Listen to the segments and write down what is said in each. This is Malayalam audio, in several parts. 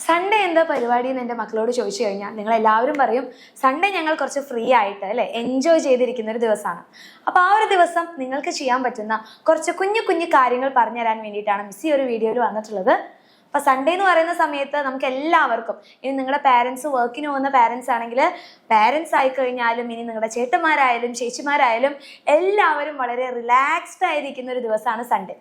സൺഡേ എന്താ പരിപാടി എന്ന് എൻ്റെ മക്കളോട് ചോദിച്ചു കഴിഞ്ഞാൽ നിങ്ങൾ എല്ലാവരും പറയും സൺഡേ ഞങ്ങൾ കുറച്ച് ഫ്രീ ആയിട്ട് അല്ലേ എൻജോയ് ചെയ്തിരിക്കുന്ന ഒരു ദിവസമാണ്. അപ്പോൾ ആ ഒരു ദിവസം നിങ്ങൾക്ക് ചെയ്യാൻ പറ്റുന്ന കുറച്ച് കുഞ്ഞു കുഞ്ഞു കാര്യങ്ങൾ പറഞ്ഞുതരാൻ വേണ്ടിയിട്ടാണ് മിസ് ഈ ഒരു വീഡിയോയിൽ വന്നിട്ടുള്ളത്. അപ്പോൾ സൺഡേ എന്ന് പറയുന്ന സമയത്ത് നമുക്ക് എല്ലാവർക്കും, ഇനി നിങ്ങളുടെ പാരൻസ് വർക്കിന് പോകുന്ന പാരൻസ് ആണെങ്കിൽ പാരൻസ് ആയിക്കഴിഞ്ഞാലും ഇനി നിങ്ങളുടെ ചേട്ടന്മാരായാലും ചേച്ചിമാരായാലും എല്ലാവരും വളരെ റിലാക്സ്ഡ് ആയിരിക്കുന്ന ഒരു ദിവസമാണ് സൺഡേ.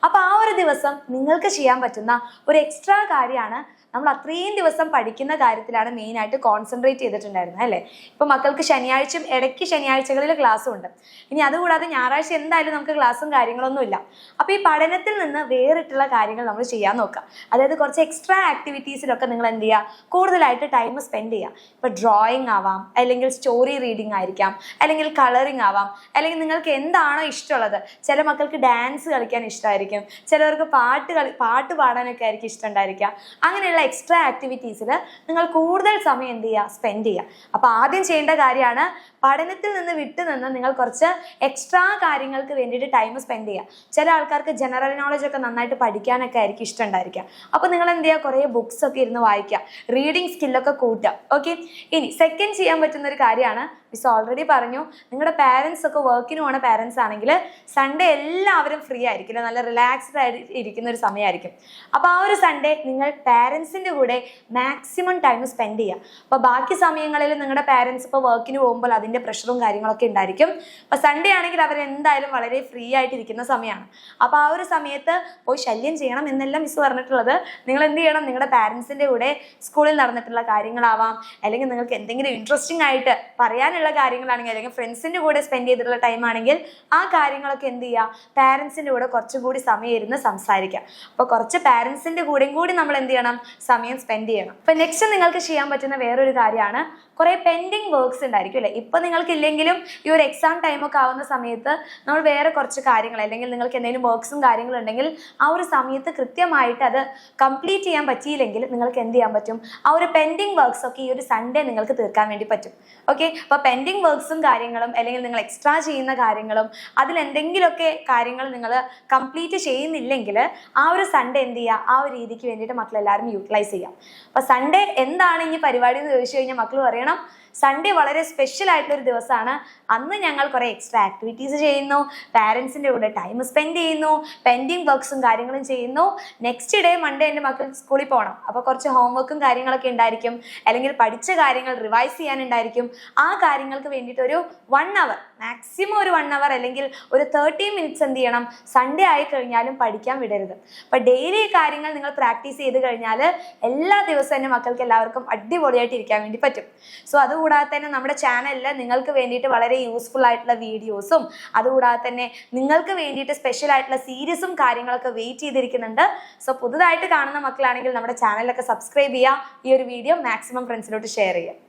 അപ്പോൾ ആ ഒരു ദിവസം നിങ്ങൾക്ക് ചെയ്യാൻ പറ്റുന്ന ഒരു എക്സ്ട്രാ കാര്യമാണ്, നമ്മൾ അത്രയും ദിവസം പഠിക്കുന്ന കാര്യത്തിലാണ് മെയിനായിട്ട് കോൺസെൻട്രേറ്റ് ചെയ്തിട്ടുണ്ടായിരുന്നത് അല്ലേ. ഇപ്പോൾ മക്കൾക്ക് ശനിയാഴ്ചയും ഇടയ്ക്ക് ശനിയാഴ്ചകളിൽ ക്ലാസ്സും ഉണ്ട്. ഇനി അതുകൂടാതെ ഞായറാഴ്ച എന്തായാലും നമുക്ക് ക്ലാസ്സും കാര്യങ്ങളൊന്നും ഇല്ല. അപ്പോൾ ഈ പഠനത്തിൽ നിന്ന് വേറിട്ടുള്ള കാര്യങ്ങൾ നമ്മൾ ചെയ്യാൻ നോക്കുക. അതായത് കുറച്ച് എക്സ്ട്രാ ആക്ടിവിറ്റീസിലൊക്കെ നിങ്ങൾ എന്ത് ചെയ്യുക, കൂടുതലായിട്ട് ടൈം സ്പെൻഡ് ചെയ്യുക. ഇപ്പോൾ ഡ്രോയിങ് ആവാം, അല്ലെങ്കിൽ സ്റ്റോറി റീഡിങ് ആയിരിക്കാം, അല്ലെങ്കിൽ കളറിങ് ആവാം, അല്ലെങ്കിൽ നിങ്ങൾക്ക് എന്താണോ ഇഷ്ടമുള്ളത്. ചില മക്കൾക്ക് ഡാൻസ് കളിക്കാൻ ഇഷ്ടമായിരിക്കും, ചിലവർക്ക് പാട്ട് പാടാനൊക്കെ ആയിരിക്കും ഇഷ്ടമുണ്ടായിരിക്കുക. അങ്ങനെയുള്ള എക്സ്ട്രാ ആക്ടിവിറ്റീസിൽ നിങ്ങൾ കൂടുതൽ സമയം എന്ത് ചെയ്യുക, സ്പെൻഡ് ചെയ്യുക. അപ്പോൾ ആദ്യം ചെയ്യേണ്ട കാര്യമാണ് പഠനത്തിൽ നിന്ന് വിട്ടുനിന്ന് നിങ്ങൾ കുറച്ച് എക്സ്ട്രാ കാര്യങ്ങൾക്ക് വേണ്ടിയിട്ട് ടൈം സ്പെൻഡ് ചെയ്യുക. ചില ആൾക്കാർക്ക് ജനറൽ നോളജ് ഒക്കെ നന്നായിട്ട് പഠിക്കാനൊക്കെ ആയിരിക്കും ഇഷ്ടമുണ്ടായിരിക്കുക. അപ്പോൾ നിങ്ങൾ എന്ത് ചെയ്യുക, കുറേ ബുക്സ് ഒക്കെ ഇരുന്ന് വായിക്കുക, റീഡിങ് സ്കില്ലൊക്കെ കൂട്ടുക. ഓക്കെ, ഇനി സെക്കൻഡ് ചെയ്യാൻ പറ്റുന്ന ഒരു കാര്യമാണ്, മിസ് ഓൾറെഡി പറഞ്ഞു, നിങ്ങളുടെ പാരൻസ് ഒക്കെ വർക്കിന് പോകുന്ന പാരൻസ് ആണെങ്കിൽ സൺഡേ എല്ലാവരും ഫ്രീ ആയിരിക്കില്ല, നല്ല റിലാക്സ്ഡ് ആയിട്ട് ഇരിക്കുന്ന ഒരു സമയമായിരിക്കും. അപ്പോൾ ആ ഒരു സൺഡേ നിങ്ങൾ പാരൻസിൻ്റെ കൂടെ മാക്സിമം ടൈം സ്പെൻഡ് ചെയ്യുക. അപ്പോൾ ബാക്കി സമയങ്ങളിൽ നിങ്ങളുടെ പാരൻസ് ഇപ്പോൾ വർക്കിന് പോകുമ്പോൾ അതിൻ്റെ പ്രഷറും കാര്യങ്ങളൊക്കെ ഉണ്ടായിരിക്കും. അപ്പോൾ സൺഡേ ആണെങ്കിൽ അവരെന്തായാലും വളരെ ഫ്രീ ആയിട്ട് ഇരിക്കുന്ന സമയമാണ്. അപ്പോൾ ആ ഒരു സമയത്ത് പോയി ശല്യം ചെയ്യണം എന്നെല്ലാം മിസ് പറഞ്ഞിട്ടുള്ളത്, നിങ്ങൾ എന്ത് ചെയ്യണം, നിങ്ങളുടെ പാരൻസിൻ്റെ കൂടെ സ്കൂളിൽ നടന്നിട്ടുള്ള കാര്യങ്ങളാവാം, അല്ലെങ്കിൽ നിങ്ങൾക്ക് എന്തെങ്കിലും ഇൻട്രസ്റ്റിംഗ് ആയിട്ട് പറയാനുള്ള കാര്യങ്ങളാണെങ്കിൽ, അല്ലെങ്കിൽ ഫ്രണ്ട്സിന്റെ കൂടെ സ്പെൻഡ് ചെയ്തിട്ടുള്ള ടൈം ആണെങ്കിൽ ആ കാര്യങ്ങളൊക്കെ എന്ത് ചെയ്യുക, പാരൻസിന്റെ കൂടെ കുറച്ചും കൂടി സമയം ഇരുന്ന് സംസാരിക്കുക. അപ്പോൾ കുറച്ച് പാരൻസിന്റെ കൂടെയും കൂടി നമ്മൾ എന്ത് ചെയ്യണം, സമയം സ്പെൻഡ് ചെയ്യണം. അപ്പൊ നെക്സ്റ്റ് നിങ്ങൾക്ക് ചെയ്യാൻ പറ്റുന്ന വേറൊരു കാര്യമാണ്, കുറെ പെൻഡിങ് വർക്ക്സ് ഉണ്ടായിരിക്കും അല്ലേ. ഇപ്പൊ നിങ്ങൾക്ക് ഇല്ലെങ്കിലും ഈ ഒരു എക്സാം ടൈമൊക്കെ ആവുന്ന സമയത്ത് നമ്മൾ വേറെ കുറച്ച് കാര്യങ്ങൾ, അല്ലെങ്കിൽ നിങ്ങൾക്ക് എന്തെങ്കിലും വർക്ക്സും കാര്യങ്ങളും ഉണ്ടെങ്കിൽ ആ ഒരു സമയത്ത് കൃത്യമായിട്ട് അത് കംപ്ലീറ്റ് ചെയ്യാൻ പറ്റിയില്ലെങ്കിൽ നിങ്ങൾക്ക് എന്ത് ചെയ്യാൻ പറ്റും, ആ ഒരു പെൻഡിങ് വർക്ക്സ് ഒക്കെ ഈ ഒരു സൺഡേ നിങ്ങൾക്ക് തീർക്കാൻ വേണ്ടി പറ്റും. ഓക്കെ, അപ്പോൾ പെൻഡിങ് വർക്ക്സും കാര്യങ്ങളും, അല്ലെങ്കിൽ നിങ്ങൾ എക്സ്ട്രാ ചെയ്യുന്ന കാര്യങ്ങളും, അതിലെന്തെങ്കിലുമൊക്കെ കാര്യങ്ങൾ നിങ്ങൾ കംപ്ലീറ്റ് ചെയ്യുന്നില്ലെങ്കിൽ ആ ഒരു സൺഡേ എന്ത് ചെയ്യുക, ആ ഒരു രീതിക്ക് വേണ്ടിയിട്ട് മക്കളെല്ലാവരും യൂട്ടിലൈസ് ചെയ്യാം. അപ്പോൾ സൺഡേ എന്താണ് ഇനി പരിപാടി എന്ന് ചോദിച്ചു കഴിഞ്ഞാൽ മക്കൾ പറയണം, സൺഡേ വളരെ സ്പെഷ്യൽ ആയിട്ടുള്ള ഒരു ദിവസമാണ്. അന്ന് ഞങ്ങൾ കുറേ എക്സ്ട്രാ ആക്ടിവിറ്റീസ് ചെയ്യുന്നു, പാരൻസിൻ്റെ കൂടെ ടൈം സ്പെൻഡ് ചെയ്യുന്നു, പെൻഡിങ് വർക്ക്സും കാര്യങ്ങളും ചെയ്യുന്നു. നെക്സ്റ്റ് ഡേ മൺഡേ എൻ്റെ മക്കൾ സ്കൂളിൽ പോകണം. അപ്പോൾ കുറച്ച് ഹോംവർക്കും കാര്യങ്ങളൊക്കെ ഉണ്ടായിരിക്കും, അല്ലെങ്കിൽ പഠിച്ച കാര്യങ്ങൾ റിവൈസ് ചെയ്യാനുണ്ടായിരിക്കും. ആ കാര്യങ്ങൾക്ക് വേണ്ടിയിട്ട് ഒരു 1 hour, മാക്സിമം ഒരു 1 hour അല്ലെങ്കിൽ ഒരു 30 minutes എന്ത് ചെയ്യണം, സൺഡേ ആയി കഴിഞ്ഞാലും പഠിക്കാൻ വിടരുത്. അപ്പോൾ ഡെയിലി കാര്യങ്ങൾ നിങ്ങൾ പ്രാക്ടീസ് ചെയ്ത് കഴിഞ്ഞാൽ എല്ലാ ദിവസവും എൻ്റെ മക്കൾക്ക് എല്ലാവർക്കും അടിപൊളിയായിട്ട് ഇരിക്കാൻ വേണ്ടി പറ്റും. സോ അതുകൂടാതെ തന്നെ നമ്മുടെ ചാനലിൽ നിങ്ങൾക്ക് വേണ്ടിയിട്ട് വളരെ യൂസ്ഫുൾ ആയിട്ടുള്ള വീഡിയോസും, അതുകൂടാതെ തന്നെ നിങ്ങൾക്ക് വേണ്ടിയിട്ട് സ്പെഷ്യൽ ആയിട്ടുള്ള സീരീസും കാര്യങ്ങളൊക്കെ വെയിറ്റ് ചെയ്തിരിക്കുന്നുണ്ട്. സോ പുതുതായിട്ട് കാണുന്ന മക്കളാണെങ്കിൽ നമ്മുടെ ചാനലൊക്കെ സബ്സ്ക്രൈബ് ചെയ്യുക, ഈ ഒരു വീഡിയോ മാക്സിമം ഫ്രണ്ട്സിലോട്ട് ഷെയർ ചെയ്യുക.